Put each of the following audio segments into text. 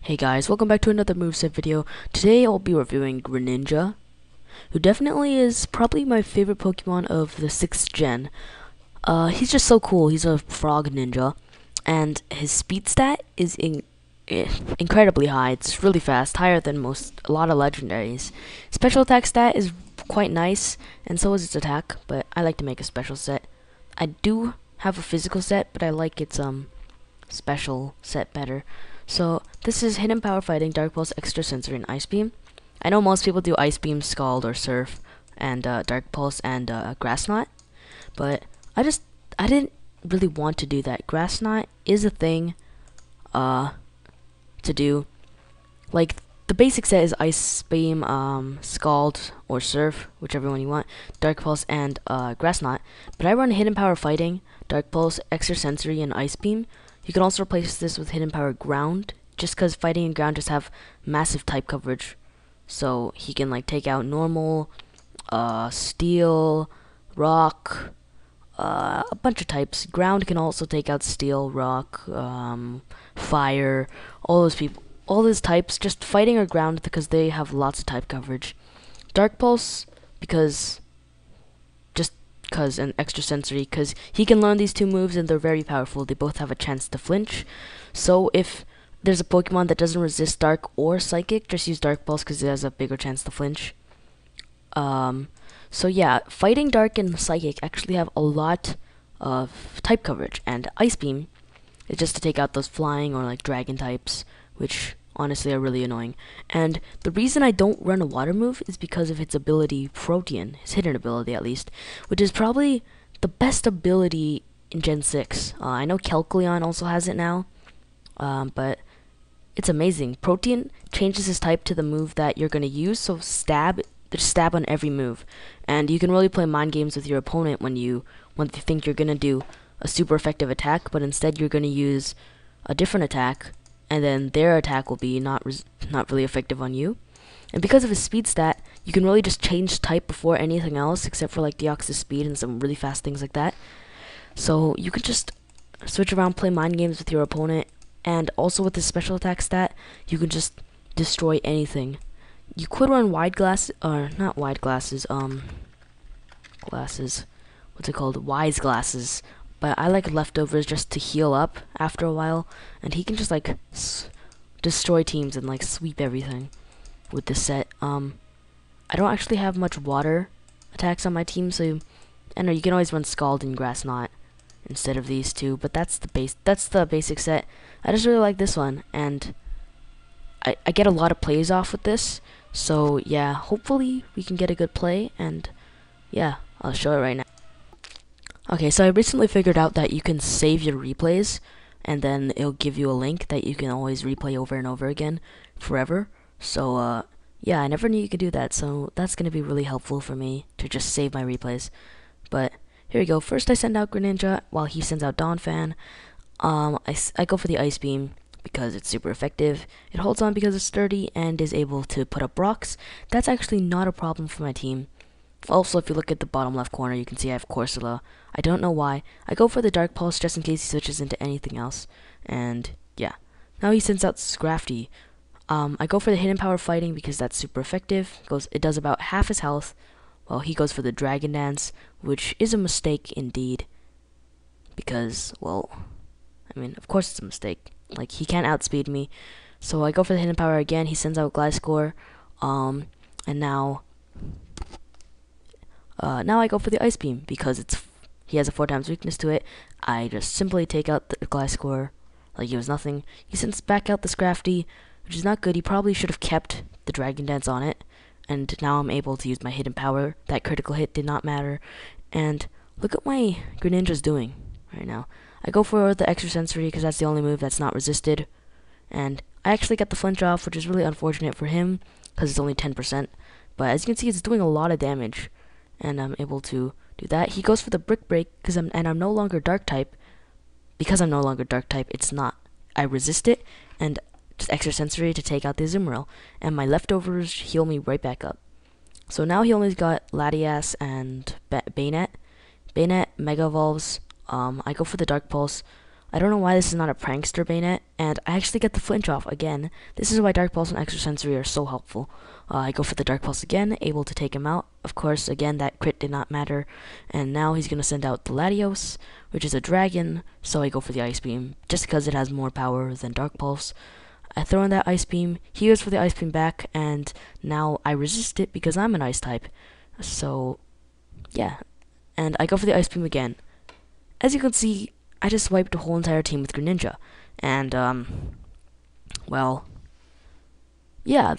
Hey guys, welcome back to another moveset video. Today I'll be reviewing Greninja, who definitely is probably my favorite Pokemon of the 6th gen. He's just so cool. He's a frog ninja, and his speed stat is incredibly high. It's really fast, higher than a lot of legendaries. Special attack stat is quite nice, and so is its attack, but I like to make a special set. I do have a physical set, but I like its special set better. So this is Hidden Power Fighting, Dark Pulse, Extra Sensory, and Ice Beam. I know most people do Ice Beam, Scald, or Surf, and Dark Pulse and Grass Knot, but I didn't really want to do that. Grass Knot is a thing to do. Like, the basic set is Ice Beam, Scald, or Surf, whichever one you want, Dark Pulse, and Grass Knot. But I run Hidden Power Fighting, Dark Pulse, Extra Sensory, and Ice Beam. You can also replace this with Hidden Power Ground, just because Fighting and Ground just have massive type coverage. So he can like take out Normal, Steel, Rock, a bunch of types. Ground can also take out Steel, Rock, Fire, all those types. Just Fighting or Ground because they have lots of type coverage. Dark Pulse because and Extra Sensory because he can learn these two moves and they're very powerful. They both have a chance to flinch. So if there's a Pokemon that doesn't resist Dark or Psychic, just use Dark Pulse because it has a bigger chance to flinch. So yeah, Fighting, Dark, and Psychic actually have a lot of type coverage, and Ice Beam is just to take out those flying or like dragon types, which honestly are really annoying. And the reason I don't run a water move is because of its ability, Protean, his hidden ability at least, which is probably the best ability in Gen 6. I know Kelkleon also has it now, but it's amazing. Protean changes his type to the move that you're going to use, so there's stab on every move. And you can really play mind games with your opponent when you think you're going to do a super effective attack, but instead you're going to use a different attack, and then their attack will be not really effective on you. And because of his speed stat, you can really just change type before anything else, except for like Deoxys speed and some really fast things like that. So you can just switch around, play mind games with your opponent, and also with his special attack stat, you can just destroy anything. You could run wide glasses, or not wide glasses, glasses, what's it called, wise glasses. But I like leftovers just to heal up after a while, and he can just like destroy teams and like sweep everything with this set. I don't actually have much water attacks on my team, so I know you can always run Scald and Grass Knot instead of these two. But that's the basic set. I just really like this one, and I get a lot of plays off with this. So yeah, hopefully we can get a good play, and yeah, I'll show it right now. Okay, so I recently figured out that you can save your replays, and then it'll give you a link that you can always replay over and over again forever. So yeah, I never knew you could do that, so that's going to be really helpful for me to just save my replays. But here we go. First I send out Greninja while he sends out Donphan. I go for the Ice Beam because it's super effective. It holds on because it's sturdy and is able to put up rocks. That's actually not a problem for my team. Also, if you look at the bottom left corner, you can see I have Corsola. I don't know why. I go for the Dark Pulse just in case he switches into anything else. And yeah. Now he sends out Scrafty. I go for the Hidden Power Fighting because that's super effective. It does about half his health. Well, he goes for the Dragon Dance, which is a mistake indeed. Because, well, I mean, of course it's a mistake. Like, he can't outspeed me. So I go for the Hidden Power again. He sends out Gliscor. And now I go for the Ice Beam because he has a 4x weakness to it. I just simply take out the Gliscor like it was nothing. He sends back out the Scrafty, which is not good. He probably should have kept the Dragon Dance on it. And now I'm able to use my Hidden Power. That critical hit did not matter. And look at my Greninja's doing right now. I go for the Extra Sensory because that's the only move that's not resisted. And I actually got the flinch off, which is really unfortunate for him because it's only 10%. But as you can see, it's doing a lot of damage, and I'm able to do that. He goes for the Brick Break because I'm no longer Dark type. Because I'm no longer Dark type, I resist it, and just Extra Sensory to take out the Azumarill, and my leftovers heal me right back up. So now he only got Latias and Bayonet. Bayonet Mega Evolves. I go for the Dark Pulse. I don't know why this is not a prankster Bayonet, and I actually get the flinch off again. This is why Dark Pulse and Extrasensory are so helpful. I go for the Dark Pulse again, able to take him out. Of course, again, that crit did not matter. And now he's going to send out the Latios, which is a dragon, so I go for the Ice Beam, just because it has more power than Dark Pulse. I throw in that Ice Beam, he goes for the Ice Beam back, and now I resist it because I'm an Ice type. So, yeah. And I go for the Ice Beam again. As you can see, I just wiped the whole entire team with Greninja. And, well, yeah,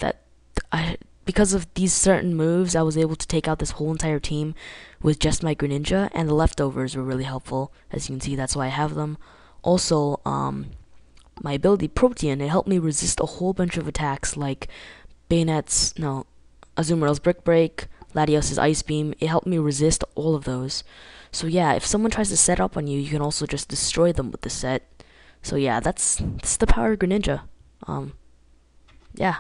because of these certain moves, I was able to take out this whole entire team with just my Greninja, and the leftovers were really helpful. As you can see, that's why I have them. Also, my ability Protean, it helped me resist a whole bunch of attacks like Azumarill's Brick Break, Latios' Ice Beam. It helped me resist all of those. So yeah, if someone tries to set up on you, you can also just destroy them with the set. So yeah, that's the power of Greninja. Yeah.